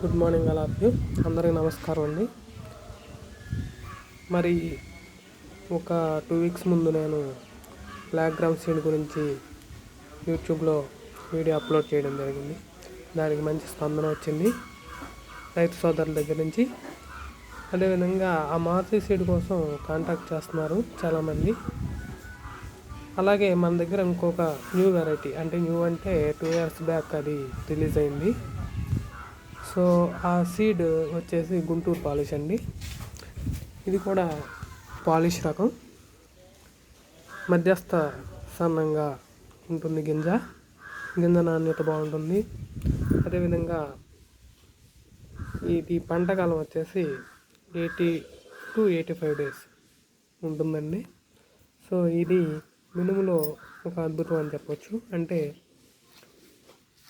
Good morning all of you. అందరికీ నమస్కారం అండి. మరి ఒక 2 వీక్స్ ముందు నేను బ్లాక్ గ్రామ్ సీడ్ గురించి యూట్యూబ్లో వీడియో అప్లోడ్ చేయడం జరిగింది. దానికి మంచి స్పందన వచ్చింది రైతు సోదరుల దగ్గర నుంచి. అదేవిధంగా ఆ మారుతి సీడ్ కోసం కాంటాక్ట్ చేస్తున్నారు చాలామంది. అలాగే మన దగ్గర ఇంకొక న్యూ వెరైటీ, అంటే న్యూ అంటే 2 years బ్యాక్ అది రిలీజ్ అయింది. సో ఆ సీడ్ వచ్చేసి గుంటూరు పాలిష్ అండి. ఇది కూడా పాలిష్ రకం, మధ్యస్థ సన్నంగా ఉంటుంది. గింజ నాణ్యత బాగుంటుంది. అదేవిధంగా ఇది పంటకాలం వచ్చేసి 80 to 85 days ఉంటుందండి. సో ఇది మినుములో ఒక అద్భుతం అని చెప్పొచ్చు. అంటే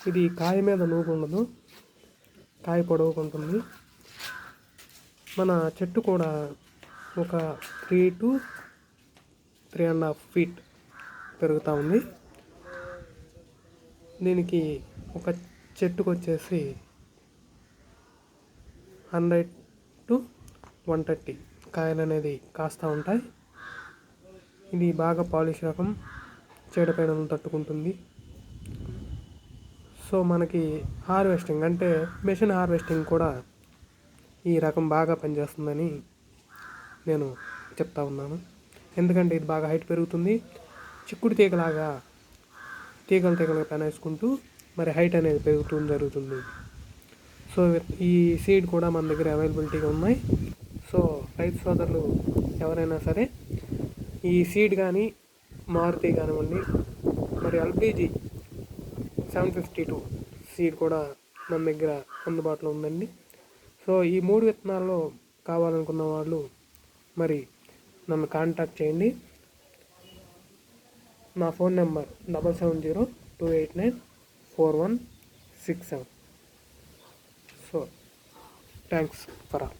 ఇది కాయ మీద నూగు ఉండదు, కాయ పొడవుకుంటుంది. మన చెట్టు కూడా ఒక 3 to 3.5 feet పెరుగుతూ ఉంది. దీనికి ఒక చెట్టుకు వచ్చేసి 100 to 130 కాయలు అనేది కాస్తూ ఉంటాయి. ఇది బాగా పాలిష్ రకం, చీడపీడలను తట్టుకుంటుంది. సో మనకి హార్వెస్టింగ్ అంటే మెషిన్ హార్వెస్టింగ్ కూడా ఈ రకం బాగా పనిచేస్తుందని నేను చెప్తా ఉన్నాను. ఎందుకంటే ఇది బాగా హైట్ పెరుగుతుంది. చిక్కుడు తీగలాగా తీగలుగా పెనేసుకుంటూ మరి హైట్ అనేది పెరుగుతూ జరుగుతుంది. సో ఈ సీడ్ కూడా మన దగ్గర అవైలబిలిటీగా ఉన్నాయి. సో రైతు సోదరులు ఎవరైనా సరే ఈ సీడ్ కానీ మారుతి కానివ్వండి, మరి ఎల్పిజి 752 సీడ్ కూడా మన దగ్గర అందుబాటులో ఉందండి. సో ఈ 3 విత్తనాల్లో కావాలనుకున్న వాళ్ళు మరి నన్ను కాంటాక్ట్ చేయండి. నా phone number 7702894167. So thanks for all.